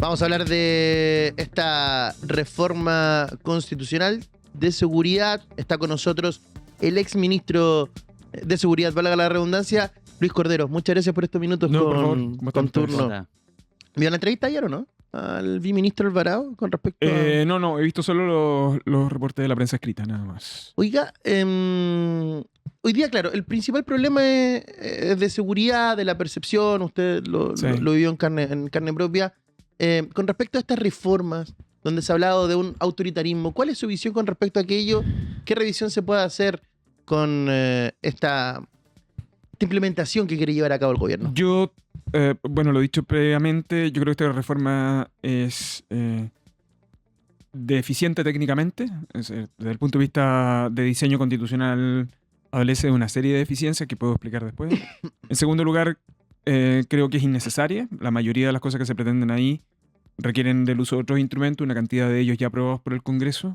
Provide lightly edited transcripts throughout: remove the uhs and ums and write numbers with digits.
Vamos a hablar de esta reforma constitucional de seguridad. Está con nosotros el ex ministro de Seguridad, valga la redundancia, Luis Cordero. Muchas gracias por estos minutos No, por favor, ¿cómo con están ustedes? turno. ¿Vio la entrevista ayer o no? Al viceministro Alvarado con respecto a... No, he visto solo los reportes de la prensa escrita, nada más. Oiga, hoy día, claro, el principal problema es de seguridad, de la percepción, usted Sí. lo vivió en carne propia. Con respecto a estas reformas, donde se ha hablado de un autoritarismo, ¿cuál es su visión con respecto a aquello? ¿Qué revisión se puede hacer con esta implementación que quiere llevar a cabo el gobierno? Yo, bueno, lo he dicho previamente, yo creo que esta reforma es deficiente técnicamente. Desde el punto de vista de diseño constitucional, adolece de una serie de deficiencias que puedo explicar después. En segundo lugar, creo que es innecesaria. La mayoría de las cosas que se pretenden ahí requieren del uso de otros instrumentos, una cantidad de ellos ya aprobados por el Congreso.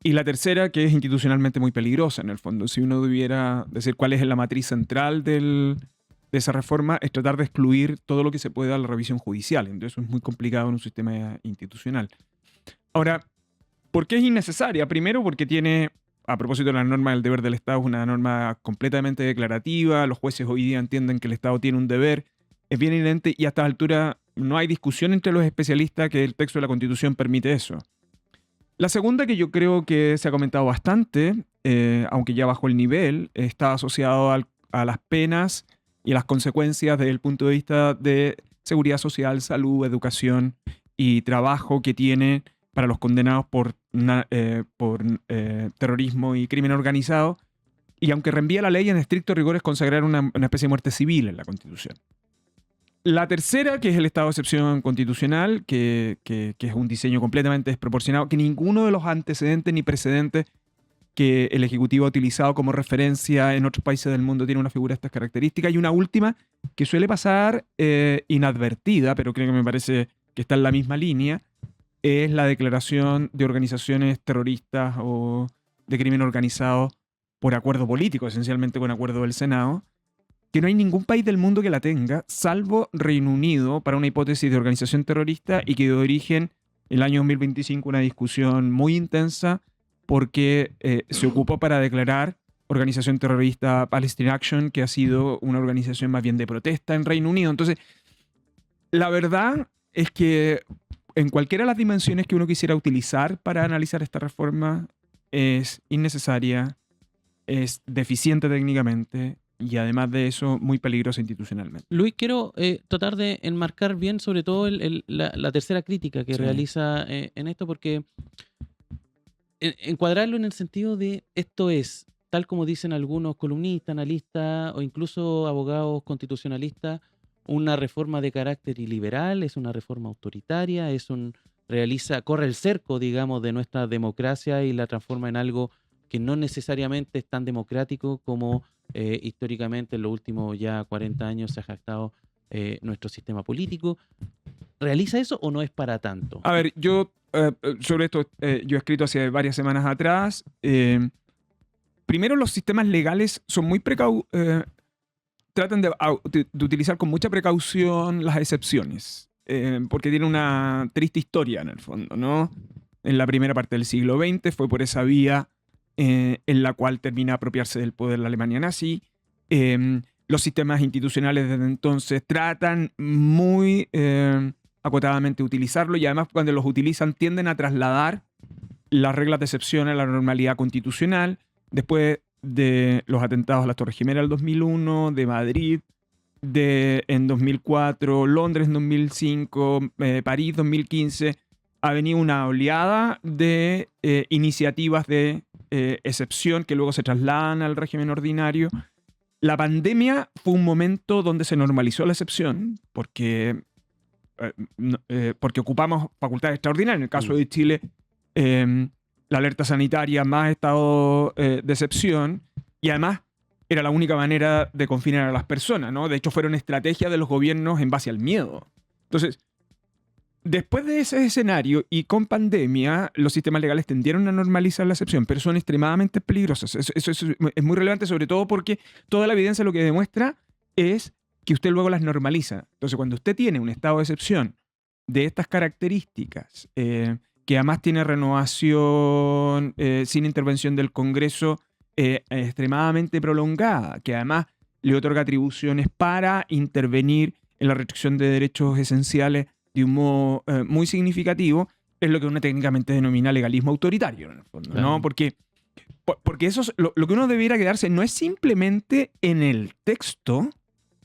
Y la tercera, que es institucionalmente muy peligrosa en el fondo. Si uno debiera decir cuál es la matriz central de esa reforma, es tratar de excluir todo lo que se pueda de la revisión judicial. Entonces eso es muy complicado en un sistema institucional. Ahora, ¿por qué es innecesaria? Primero porque tiene, a propósito de la norma del deber del Estado, es una norma completamente declarativa. Los jueces hoy día entienden que el Estado tiene un deber. Es bien evidente y a esta altura no hay discusión entre los especialistas que el texto de la Constitución permite eso. La segunda, que yo creo que se ha comentado bastante, aunque ya bajó el nivel, está asociado a las penas y a las consecuencias desde el punto de vista de seguridad social, salud, educación y trabajo que tiene para los condenados por terrorismo y crimen organizado. Y aunque reenvía la ley, en estricto rigor es consagrar una especie de muerte civil en la Constitución. La tercera, que es el estado de excepción constitucional, que es un diseño completamente desproporcionado, que ninguno de los antecedentes ni precedentes que el Ejecutivo ha utilizado como referencia en otros países del mundo tiene una figura de estas características. Y una última, que suele pasar inadvertida, pero creo que me parece que está en la misma línea, es la declaración de organizaciones terroristas o de crimen organizado por acuerdo político, esencialmente con acuerdo del Senado, que no hay ningún país del mundo que la tenga, salvo Reino Unido, para una hipótesis de organización terrorista y que dio origen el año 2025 una discusión muy intensa porque se ocupó para declarar organización terrorista Palestine Action, que ha sido una organización más bien de protesta en Reino Unido. Entonces, la verdad es que en cualquiera de las dimensiones que uno quisiera utilizar para analizar esta reforma es innecesaria, es deficiente técnicamente, y además de eso, muy peligroso institucionalmente. Luis, quiero tratar de enmarcar bien sobre todo la tercera crítica que Sí. realiza en esto, porque encuadrarlo en el sentido de esto es, tal como dicen algunos columnistas, analistas o incluso abogados constitucionalistas, una reforma de carácter iliberal, es una reforma autoritaria, corre el cerco, digamos, de nuestra democracia y la transforma en algo que no necesariamente es tan democrático como históricamente en los últimos ya 40 años se ha jactado nuestro sistema político. ¿Realiza eso o no es para tanto? A ver, yo sobre esto yo he escrito hace varias semanas atrás. Primero, los sistemas legales son muy tratan de utilizar con mucha precaución las excepciones, porque tiene una triste historia en el fondo, ¿no? En la primera parte del siglo XX fue por esa vía en la cual termina apropiarse del poder la Alemania nazi. Los sistemas institucionales desde entonces tratan muy acotadamente utilizarlo y además cuando los utilizan tienden a trasladar las reglas de excepción a la normalidad constitucional. Después de los atentados a las Torres Gemelas del 2001, de Madrid en 2004, Londres en 2005, París 2015, ha venido una oleada de iniciativas de excepción que luego se trasladan al régimen ordinario. La pandemia fue un momento donde se normalizó la excepción porque ocupamos facultades extraordinarias. En el caso de Chile, la alerta sanitaria más estado de excepción y además era la única manera de confinar a las personas, ¿no? De hecho, fueron estrategias de los gobiernos en base al miedo. Entonces, después de ese escenario y con pandemia, los sistemas legales tendieron a normalizar la excepción, pero son extremadamente peligrosos. Eso es muy relevante, sobre todo porque toda la evidencia lo que demuestra es que usted luego las normaliza. Entonces, cuando usted tiene un estado de excepción de estas características, que además tiene renovación sin intervención del Congreso extremadamente prolongada, que además le otorga atribuciones para intervenir en la restricción de derechos esenciales de un modo muy significativo, es lo que uno técnicamente denomina legalismo autoritario, en el fondo, Claro. ¿no? Porque eso es lo que uno debiera quedarse no es simplemente en el texto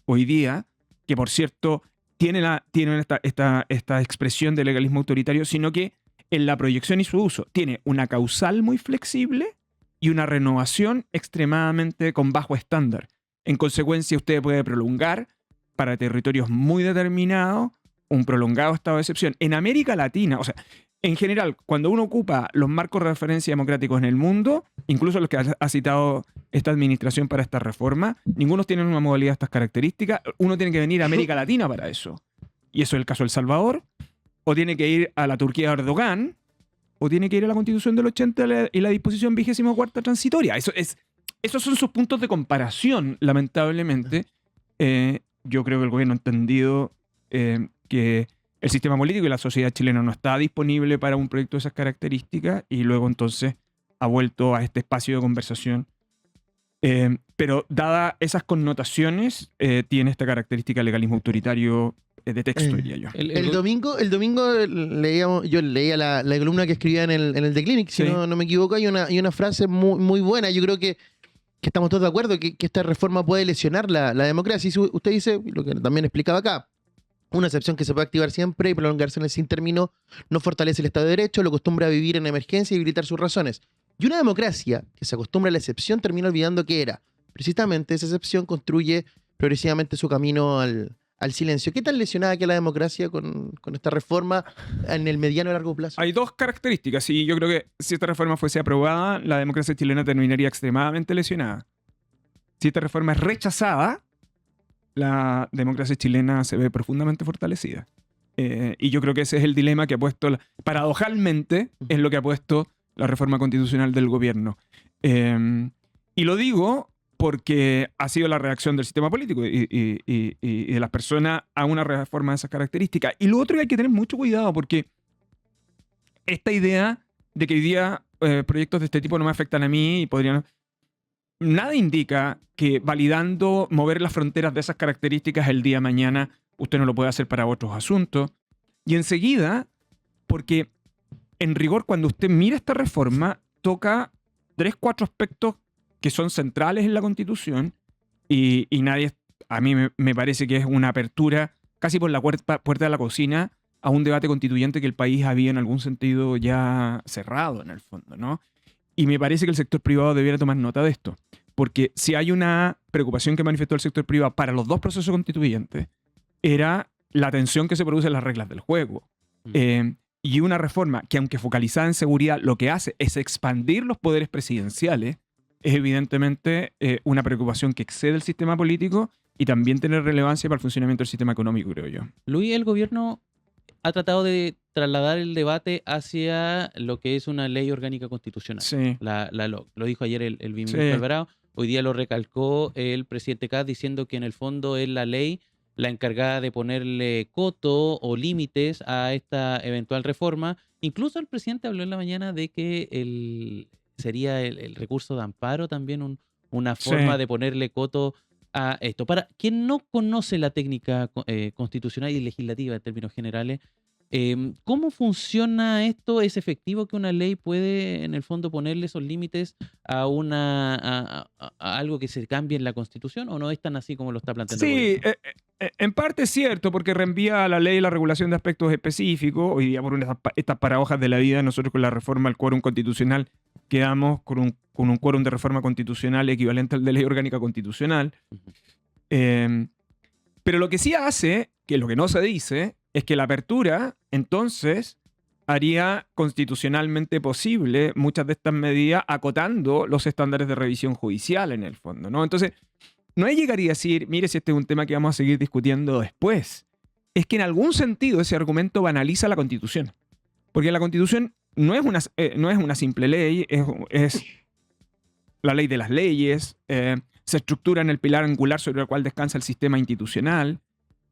hoy día, que por cierto tiene esta expresión de legalismo autoritario, sino que en la proyección y su uso tiene una causal muy flexible y una renovación extremadamente con bajo estándar. En consecuencia, usted puede prolongar para territorios muy determinados un prolongado estado de excepción. En América Latina, o sea, en general, cuando uno ocupa los marcos de referencia democráticos en el mundo, incluso los que ha citado esta administración para esta reforma, ninguno tiene una modalidad de estas características. Uno tiene que venir a América Latina para eso. Y eso es el caso de El Salvador, o tiene que ir a la Turquía de Erdogan, o tiene que ir a la Constitución del 80 y la disposición 24ª transitoria. Esos son sus puntos de comparación, lamentablemente. Yo creo que el gobierno ha entendido que el sistema político y la sociedad chilena no está disponible para un proyecto de esas características y luego entonces ha vuelto a este espacio de conversación. Pero dada esas connotaciones, tiene esta característica de legalismo autoritario de texto, diría yo. El domingo yo leía la columna que escribía en el The Clinic, si Sí. no me equivoco, hay una frase muy buena. Yo creo que estamos todos de acuerdo que esta reforma puede lesionar la democracia. Y si usted dice, lo que también explicaba acá, una excepción que se puede activar siempre y prolongarse en el sin término no fortalece el Estado de Derecho, lo acostumbra a vivir en emergencia y gritar sus razones. Y una democracia que se acostumbra a la excepción termina olvidando que era. Precisamente esa excepción construye progresivamente su camino al silencio. ¿Qué tan lesionada queda la democracia con esta reforma en el mediano y largo plazo? Hay dos características y yo creo que si esta reforma fuese aprobada, la democracia chilena terminaría extremadamente lesionada. Si esta reforma es rechazada, la democracia chilena se ve profundamente fortalecida. Y yo creo que ese es el dilema que ha puesto, paradojalmente, es lo que ha puesto la reforma constitucional del gobierno. Y lo digo porque ha sido la reacción del sistema político y de las personas a una reforma de esas características. Y lo otro que hay que tener mucho cuidado porque esta idea de que hoy día proyectos de este tipo no me afectan a mí y podrían... Nada indica que validando mover las fronteras de esas características el día de mañana usted no lo puede hacer para otros asuntos. Y enseguida, porque en rigor cuando usted mira esta reforma, toca 3-4 aspectos que son centrales en la Constitución y nadie, a mí me parece que es una apertura casi por la puerta de la cocina a un debate constituyente que el país había en algún sentido ya cerrado en el fondo, ¿no? Y me parece que el sector privado debiera tomar nota de esto. Porque si hay una preocupación que manifestó el sector privado para los dos procesos constituyentes, era la tensión que se produce en las reglas del juego. Y una reforma que, aunque focalizada en seguridad, lo que hace es expandir los poderes presidenciales, es evidentemente una preocupación que excede el sistema político y también tiene relevancia para el funcionamiento del sistema económico, creo yo. Luis, el gobierno ha tratado de trasladar el debate hacia lo que es una ley orgánica constitucional. Sí. Lo dijo ayer el ministro Sí. Alvarado, hoy día lo recalcó el presidente Kast diciendo que en el fondo es la ley la encargada de ponerle coto o límites a esta eventual reforma. Incluso el presidente habló en la mañana de que sería el recurso de amparo también una forma Sí. de ponerle coto a esto. Para quien no conoce la técnica constitucional y legislativa en términos generales, ¿cómo funciona esto? ¿Es efectivo que una ley puede, en el fondo, ponerle esos límites a algo que se cambie en la Constitución? ¿O no es tan así como lo está planteando el Sí, gobierno? en parte es cierto, porque reenvía a la ley la regulación de aspectos específicos. Hoy día, por estas paradojas de la vida, nosotros con la reforma al quórum constitucional quedamos con un quórum de reforma constitucional equivalente al de ley orgánica constitucional. Ujú. Pero lo que sí hace, que lo que no se dice, es que la apertura, entonces, haría constitucionalmente posible muchas de estas medidas acotando los estándares de revisión judicial en el fondo, ¿no? Entonces, no es llegar y decir, mire, si este es un tema que vamos a seguir discutiendo después. Es que en algún sentido ese argumento banaliza la Constitución. Porque la Constitución no es una simple ley, es la ley de las leyes, se estructura en el pilar angular sobre el cual descansa el sistema institucional,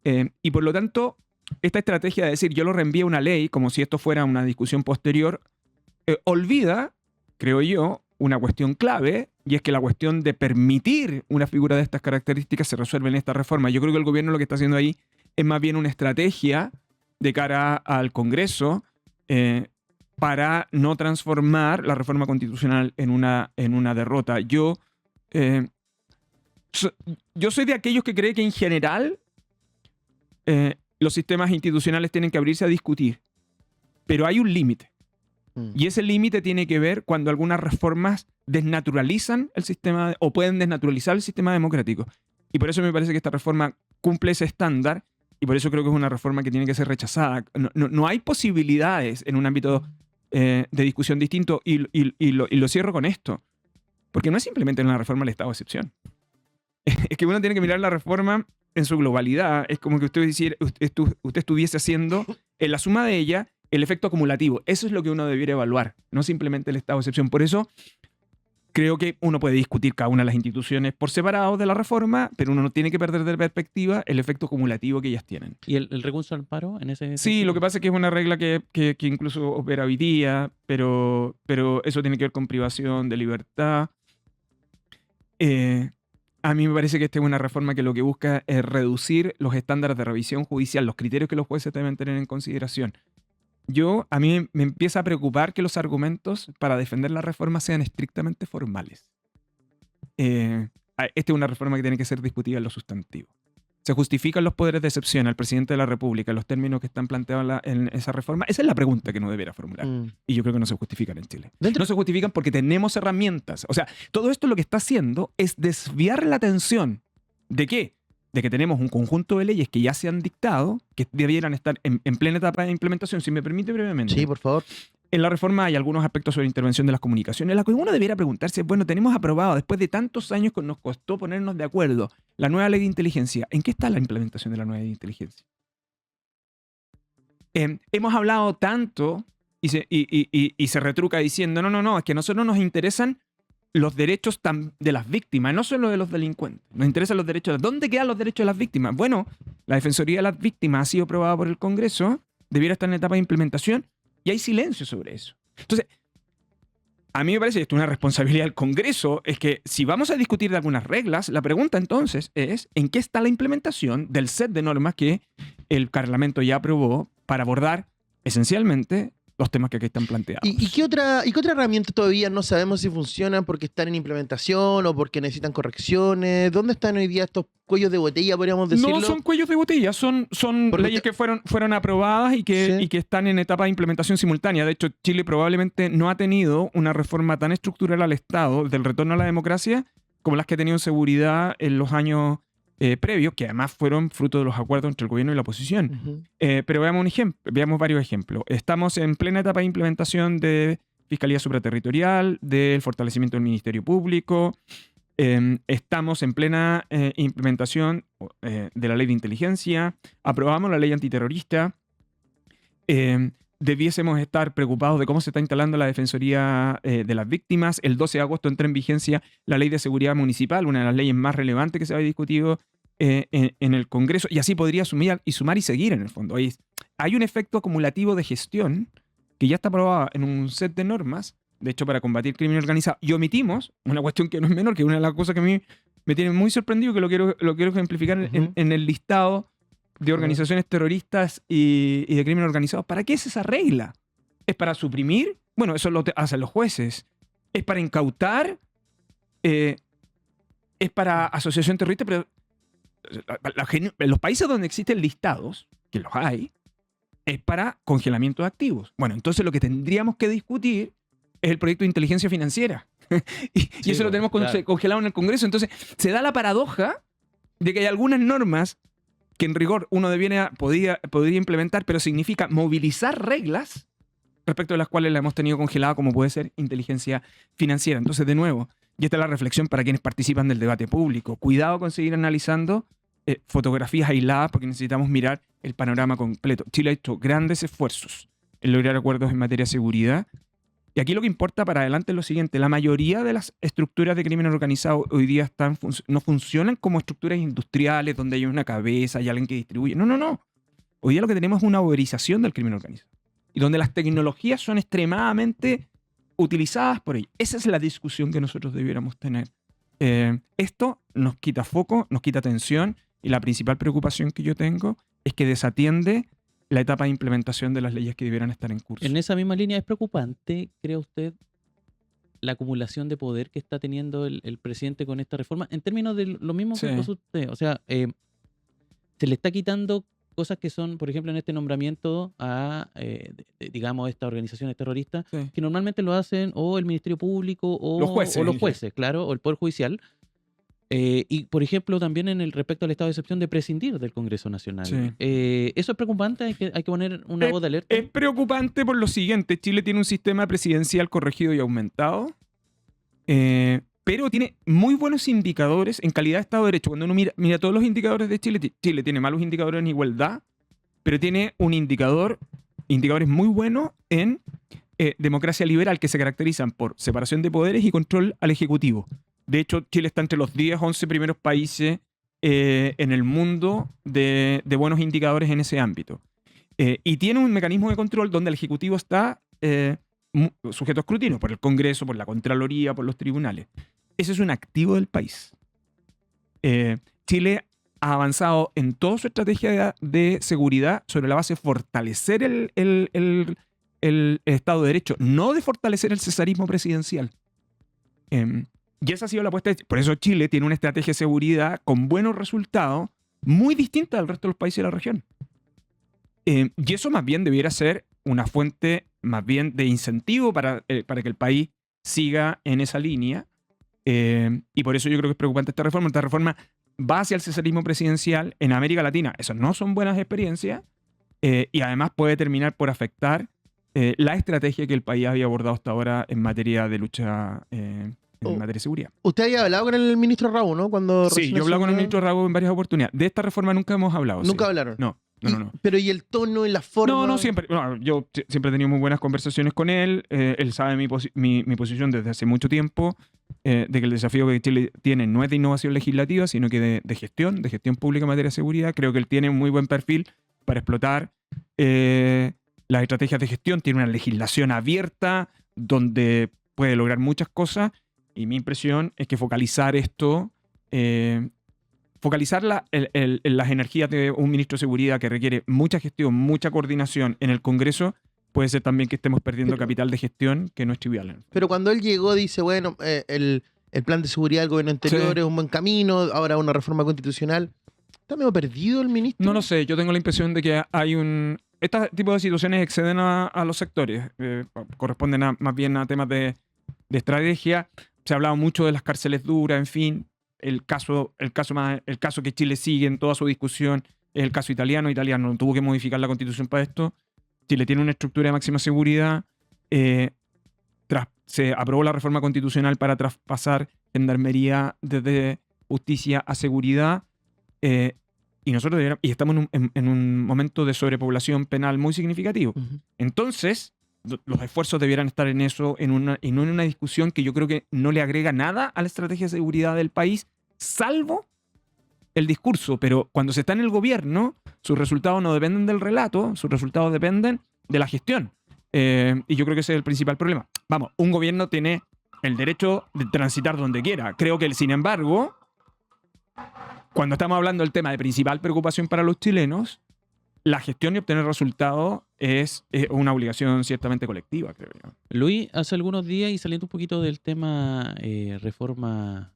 y por lo tanto esta estrategia de decir yo lo reenvío a una ley como si esto fuera una discusión posterior, olvida, creo yo, una cuestión clave, y es que la cuestión de permitir una figura de estas características se resuelve en esta reforma. Yo creo que el gobierno lo que está haciendo ahí es más bien una estrategia de cara al Congreso para no transformar la reforma constitucional en una derrota. Yo soy de aquellos que creen que en general los sistemas institucionales tienen que abrirse a discutir, pero hay un límite. Y ese límite tiene que ver cuando algunas reformas desnaturalizan el sistema o pueden desnaturalizar el sistema democrático. Y por eso me parece que esta reforma cumple ese estándar y por eso creo que es una reforma que tiene que ser rechazada. No hay posibilidades en un ámbito de discusión distinto y lo cierro con esto. Porque no es simplemente una reforma del estado de excepción. Es que uno tiene que mirar la reforma en su globalidad. Es como que usted estuviese haciendo en la suma de ella el efecto acumulativo. Eso es lo que uno debiera evaluar, no simplemente el estado de excepción. Por eso creo que uno puede discutir cada una de las instituciones por separado de la reforma, pero uno no tiene que perder de perspectiva el efecto acumulativo que ellas tienen. ¿Y el recurso al amparo en ese Sí, sentido? lo que pasa es que es una regla que incluso opera hoy día, pero eso tiene que ver con privación de libertad. A mí me parece que esta es una reforma que lo que busca es reducir los estándares de revisión judicial, los criterios que los jueces deben tener en consideración. A mí me empieza a preocupar que los argumentos para defender la reforma sean estrictamente formales. Esta es una reforma que tiene que ser discutida en lo sustantivo. ¿Se justifican los poderes de excepción al presidente de la República en los términos que están planteados en esa reforma? Esa es la pregunta que uno debiera formular. Y yo creo que no se justifican en Chile. No se justifican porque tenemos herramientas. O sea, todo esto lo que está haciendo es desviar la atención. ¿De qué? De que tenemos un conjunto de leyes que ya se han dictado, que debieran estar en plena etapa de implementación. Si me permite brevemente. Sí, por favor. En la reforma hay algunos aspectos sobre intervención de las comunicaciones, en la que uno debiera preguntarse, bueno, tenemos aprobado, después de tantos años que nos costó ponernos de acuerdo, la nueva ley de inteligencia. ¿En qué está la implementación de la nueva ley de inteligencia? Hemos hablado tanto y se retruca diciendo, no, es que a nosotros nos interesan los derechos de las víctimas, no solo de los delincuentes. Nos interesan los derechos. ¿Dónde quedan los derechos de las víctimas? Bueno, la Defensoría de las Víctimas ha sido aprobada por el Congreso, debiera estar en etapa de implementación, y hay silencio sobre eso. Entonces, a mí me parece que esto es una responsabilidad del Congreso, es que si vamos a discutir de algunas reglas, la pregunta entonces es, ¿en qué está la implementación del set de normas que el Parlamento ya aprobó para abordar esencialmente los temas que aquí están planteados? ¿Y qué otra herramienta todavía no sabemos si funcionan porque están en implementación o porque necesitan correcciones? ¿Dónde están hoy día estos cuellos de botella, podríamos decirlo? No son cuellos de botella, son leyes que fueron aprobadas y que están en etapa de implementación simultánea. De hecho, Chile probablemente no ha tenido una reforma tan estructural al Estado del retorno a la democracia como las que ha tenido en seguridad en los años previos, que además fueron fruto de los acuerdos entre el gobierno y la oposición. Pero veamos varios ejemplos. Estamos en plena etapa de implementación de Fiscalía Supraterritorial, del fortalecimiento del Ministerio Público. Estamos en plena implementación de la ley de inteligencia. Aprobamos la ley antiterrorista. Debiésemos estar preocupados de cómo se está instalando la Defensoría de las Víctimas. El 12 de agosto entra en vigencia la Ley de Seguridad Municipal, una de las leyes más relevantes que se había discutido en el Congreso, y así podría sumar y seguir en el fondo. Hay un efecto acumulativo de gestión que ya está aprobado en un set de normas, de hecho, para combatir crimen organizado, y omitimos una cuestión que no es menor, que es una de las cosas que a mí me tiene muy sorprendido, que lo quiero ejemplificar en el listado de organizaciones terroristas y de crimen organizado. ¿Para qué es esa regla? ¿Es para suprimir? Bueno, eso lo hacen los jueces. ¿Es para incautar? ¿Es para asociación terrorista? Pero los países donde existen listados, que los hay, es para congelamiento de activos. Bueno, entonces lo que tendríamos que discutir es el proyecto de inteligencia financiera. y eso lo tenemos congelado en el Congreso. Entonces se da la paradoja de que hay algunas normas que en rigor uno podría implementar, pero significa movilizar reglas respecto de las cuales la hemos tenido congelada, como puede ser inteligencia financiera. Entonces, de nuevo, y esta es la reflexión para quienes participan del debate público. Cuidado con seguir analizando fotografías aisladas, porque necesitamos mirar el panorama completo. Chile ha hecho grandes esfuerzos en lograr acuerdos en materia de seguridad. Y aquí lo que importa para adelante es lo siguiente. La mayoría de las estructuras de crimen organizado hoy día no funcionan como estructuras industriales donde hay una cabeza y alguien que distribuye. No. Hoy día lo que tenemos es una uberización del crimen organizado. Y donde las tecnologías son extremadamente utilizadas por ellos. Esa es la discusión que nosotros debiéramos tener. Esto nos quita foco, nos quita atención, y la principal preocupación que yo tengo es que desatiende la etapa de implementación de las leyes que debieran estar en curso. En esa misma línea, ¿es preocupante, cree usted, la acumulación de poder que está teniendo el presidente con esta reforma? En términos de lo mismo que Sí. puso usted, o sea, se le está quitando cosas que son, por ejemplo, en este nombramiento a, digamos, estas organizaciones terroristas, Sí. que normalmente lo hacen o el Ministerio Público o Los jueces, o los dije. jueces, claro, o el Poder Judicial. Y, por ejemplo, también en el respecto al estado de excepción de prescindir del Congreso Nacional. Sí. ¿Eso es preocupante? ¿Hay que poner una voz de alerta? Es preocupante por lo siguiente. Chile tiene un sistema presidencial corregido y aumentado, pero tiene muy buenos indicadores en calidad de Estado de Derecho. Cuando uno mira todos los indicadores de Chile, Chile tiene malos indicadores en igualdad, pero tiene indicadores muy buenos en democracia liberal, que se caracterizan por separación de poderes y control al Ejecutivo. De hecho, Chile está entre los 10, 11 primeros países en el mundo de buenos indicadores en ese ámbito. Y tiene un mecanismo de control donde el Ejecutivo está sujeto a escrutinio por el Congreso, por la Contraloría, por los tribunales. Ese es un activo del país. Chile ha avanzado en toda su estrategia de seguridad sobre la base de fortalecer el Estado de Derecho, no de fortalecer el cesarismo presidencial. Y esa ha sido la apuesta. Por eso Chile tiene una estrategia de seguridad con buenos resultados, muy distinta al resto de los países de la región. Y eso más bien debiera ser una fuente más bien de incentivo para que el país siga en esa línea. Y por eso yo creo que es preocupante esta reforma. Esta reforma va hacia el cesarismo presidencial en América Latina. Esas no son buenas experiencias, y además puede terminar por afectar la estrategia que el país había abordado hasta ahora en materia de lucha en materia de seguridad. Usted había hablado con el ministro Raúl, ¿no? Cuando Sí, recién yo he hablado con el asumió. ministro Raúl en varias oportunidades. De esta reforma nunca hemos hablado. Nunca sí. hablaron. No. Pero ¿y el tono y la forma? No, siempre. No, yo siempre he tenido muy buenas conversaciones con él. Él sabe mi posición desde hace mucho tiempo, de que el desafío que Chile tiene no es de innovación legislativa, sino que de gestión pública en materia de seguridad. Creo que él tiene un muy buen perfil para explotar las estrategias de gestión. Tiene una legislación abierta donde puede lograr muchas cosas. Y mi impresión es que focalizar esto, focalizar las energías de un ministro de seguridad que requiere mucha gestión, mucha coordinación en el Congreso, puede ser también que estemos perdiendo capital de gestión que no es trivial. Pero cuando él llegó dice, bueno, el plan de seguridad del gobierno anterior Sí. es un buen camino, ahora una reforma constitucional. ¿Está medio perdido el ministro? No lo sé, yo tengo la impresión de que hay este tipo de situaciones exceden a los sectores, corresponden más bien a temas de estrategia. Se ha hablado mucho de las cárceles duras, en fin. El caso que Chile sigue en toda su discusión es el caso italiano. Italiano tuvo que modificar la constitución para esto. Chile tiene una estructura de máxima seguridad. Se aprobó la reforma constitucional para traspasar gendarmería desde justicia a seguridad. Y nosotros estamos en un momento de sobrepoblación penal muy significativo. Ujú. Entonces, los esfuerzos debieran estar en eso, y no en una discusión que yo creo que no le agrega nada a la estrategia de seguridad del país, salvo el discurso. Pero cuando se está en el gobierno, sus resultados no dependen del relato, sus resultados dependen de la gestión. Y yo creo que ese es el principal problema. Vamos, un gobierno tiene el derecho de transitar donde quiera. Creo que, sin embargo, cuando estamos hablando del tema de principal preocupación para los chilenos, la gestión y obtener resultados es una obligación ciertamente colectiva, creo yo. Luis, hace algunos días, y saliendo un poquito del tema reforma,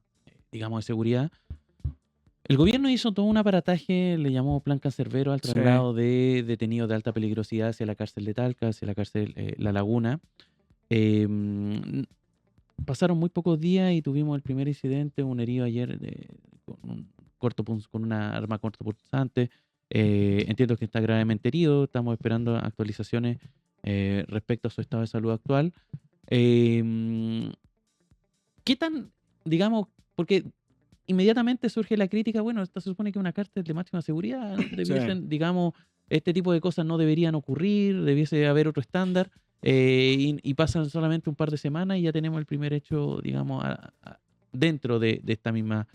digamos, de seguridad, el gobierno hizo todo un aparataje, le llamó Plan Cancerbero al Sí. traslado de detenidos de alta peligrosidad hacia la cárcel de Talca, hacia la cárcel La Laguna. Pasaron muy pocos días y tuvimos el primer incidente, un herido ayer con una arma cortopunzante. Entiendo que está gravemente herido. Estamos esperando actualizaciones respecto a su estado de salud actual. ¿Qué tan, digamos, porque inmediatamente surge la crítica, bueno, esta se supone que es una cárcel de máxima seguridad, debiesen, digamos, este tipo de cosas no deberían ocurrir, debiese haber otro estándar, y pasan solamente un par de semanas y ya tenemos el primer hecho, digamos, dentro de esta misma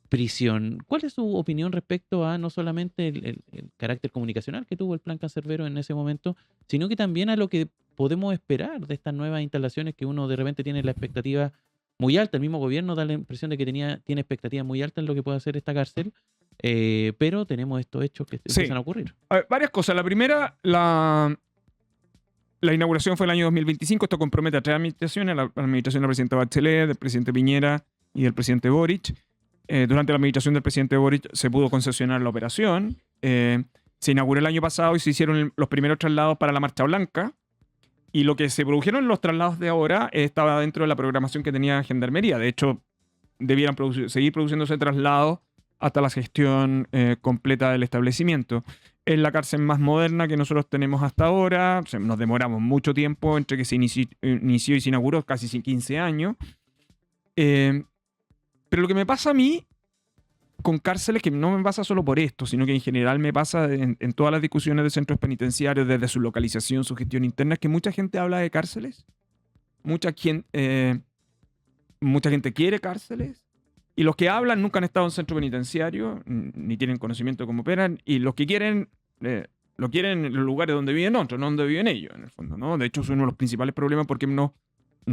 prisión. ¿Cuál es su opinión respecto a no solamente el carácter comunicacional que tuvo el plan Cancerbero en ese momento, sino que también a lo que podemos esperar de estas nuevas instalaciones que uno de repente tiene la expectativa muy alta? El mismo gobierno da la impresión de que tiene expectativas muy altas en lo que puede hacer esta cárcel, pero tenemos estos hechos que Sí. empiezan a ocurrir. A ver, varias cosas. La primera, la inauguración fue el año 2025. Esto compromete a 3 administraciones, la administración del presidente Bachelet, del presidente Piñera y del presidente Boric. Durante la administración del presidente Boric se pudo concesionar la operación. Se inauguró el año pasado y se hicieron los primeros traslados para la Marcha Blanca. Y lo que se produjeron los traslados de ahora estaba dentro de la programación que tenía Gendarmería. De hecho, debieran seguir produciéndose traslados hasta la gestión completa del establecimiento. Es la cárcel más moderna que nosotros tenemos hasta ahora. O sea, nos demoramos mucho tiempo entre que se inició y se inauguró, casi 15 años. Pero lo que me pasa a mí con cárceles, que no me pasa solo por esto, sino que en general me pasa en todas las discusiones de centros penitenciarios, desde su localización, su gestión interna, es que mucha gente habla de cárceles, mucha gente quiere cárceles, y los que hablan nunca han estado en centro penitenciario, ni tienen conocimiento de cómo operan, y los que quieren, lo quieren en los lugares donde viven otros, no donde viven ellos, en el fondo, ¿no? De hecho, es uno de los principales problemas porque nos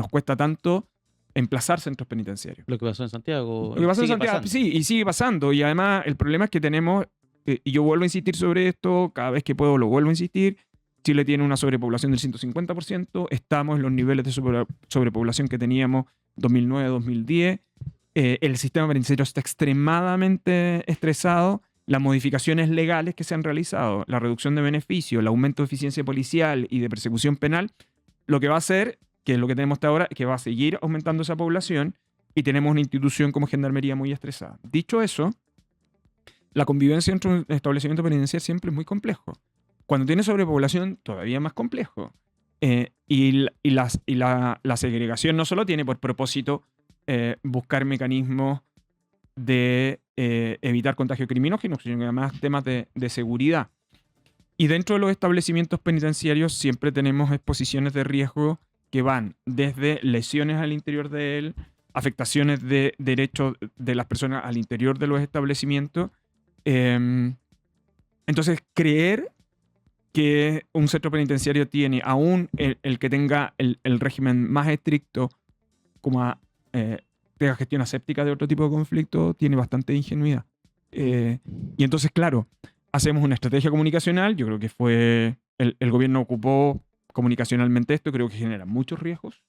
cuesta tanto emplazar centros penitenciarios. Lo que pasó en Santiago. Lo que pasó en sigue Santiago, pasando. sí, y sigue pasando. Y además, el problema es que tenemos, y yo vuelvo a insistir sobre esto, cada vez que puedo lo vuelvo a insistir, Chile tiene una sobrepoblación del 150%, estamos en los niveles de sobrepoblación que teníamos 2009-2010, el sistema penitenciario está extremadamente estresado, las modificaciones legales que se han realizado, la reducción de beneficios, el aumento de eficiencia policial y de persecución penal, lo que va a hacer, que es lo que tenemos hasta ahora, que va a seguir aumentando esa población y tenemos una institución como Gendarmería muy estresada. Dicho eso, la convivencia entre un establecimiento penitenciario siempre es muy complejo. Cuando tiene sobrepoblación, todavía más complejo. Y la segregación no solo tiene por propósito buscar mecanismos de evitar contagio criminógeno, sino que además temas de seguridad. Y dentro de los establecimientos penitenciarios siempre tenemos exposiciones de riesgo que van desde lesiones al interior de él, afectaciones de derechos de las personas al interior de los establecimientos. Entonces, creer que un centro penitenciario tiene, aún el que tenga el régimen más estricto, como tenga gestión aséptica de otro tipo de conflicto, tiene bastante ingenuidad. Y entonces, claro, hacemos una estrategia comunicacional. Yo creo que el gobierno ocupó comunicacionalmente esto, creo que genera muchos riesgos.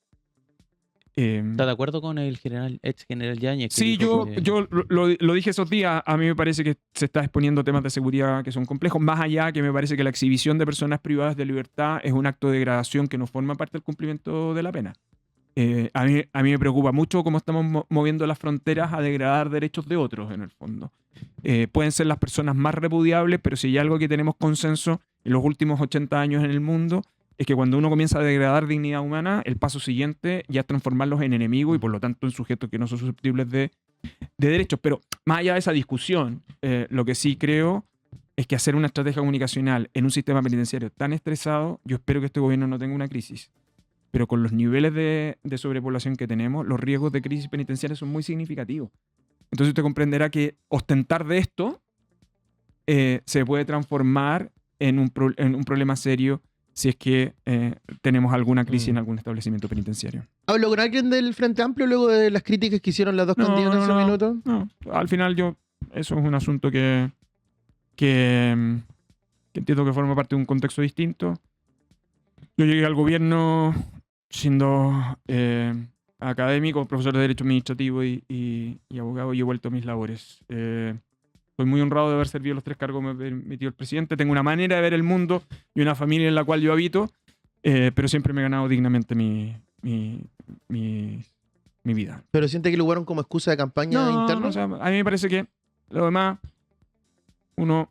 ¿Está de acuerdo con el ex general Yáñez? Sí, yo lo dije esos días. A mí me parece que se está exponiendo temas de seguridad que son complejos, más allá que me parece que la exhibición de personas privadas de libertad es un acto de degradación que no forma parte del cumplimiento de la pena. A mí me preocupa mucho cómo estamos moviendo las fronteras a degradar derechos de otros, en el fondo. Pueden ser las personas más repudiables, pero si hay algo que tenemos consenso en los últimos 80 años en el mundo, es que cuando uno comienza a degradar dignidad humana, el paso siguiente ya es transformarlos en enemigos y por lo tanto en sujetos que no son susceptibles de derechos. Pero más allá de esa discusión, lo que sí creo es que hacer una estrategia comunicacional en un sistema penitenciario tan estresado, yo espero que este gobierno no tenga una crisis. Pero con los niveles de sobrepoblación que tenemos, los riesgos de crisis penitenciaria son muy significativos. Entonces usted comprenderá que ostentar de esto se puede transformar en un problema serio si es que tenemos alguna crisis en algún establecimiento penitenciario. ¿Habló con alguien del Frente Amplio luego de las críticas que hicieron las dos candidatas en ese minuto? No, al final eso es un asunto que entiendo que forma parte de un contexto distinto. Yo llegué al gobierno siendo académico, profesor de Derecho Administrativo y abogado, y he vuelto a mis labores. Estoy muy honrado de haber servido los 3 cargos que me permitió el presidente. Tengo una manera de ver el mundo y una familia en la cual yo habito, pero siempre me he ganado dignamente mi vida. ¿Pero siente que lo usaron como excusa de campaña interna? O sea, a mí me parece que lo demás, uno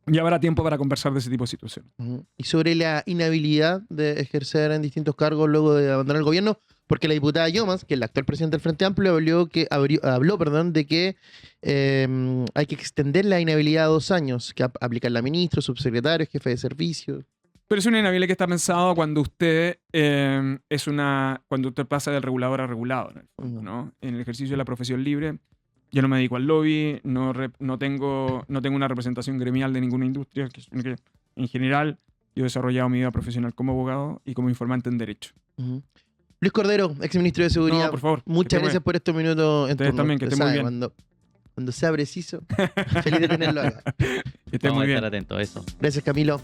ya habrá tiempo para conversar de ese tipo de situaciones. Y sobre la inhabilidad de ejercer en distintos cargos luego de abandonar el gobierno, porque la diputada Yomas, que es la actual presidenta del Frente Amplio, habló de que hay que extender la inhabilidad a 2 años, que aplicarla a ministros, subsecretarios, jefe de servicio. Pero es una inhabilidad que está pensado cuando usted cuando usted pasa del regulador a regulado, en el fondo, ¿no? En el ejercicio de la profesión libre, Yo no me dedico al lobby, no tengo una representación gremial de ninguna industria, sino que en general yo he desarrollado mi vida profesional como abogado y como informante en derecho. Ujú. Luis Cordero, exministro de Seguridad. No, por favor. Muchas gracias por estos minutos en Ustedes turno. también, que Usted estén muy sabe, bien. Cuando sea preciso, feliz de tenerlo acá. Que estén Vamos muy a bien. estar atentos a eso. Gracias, Camilo.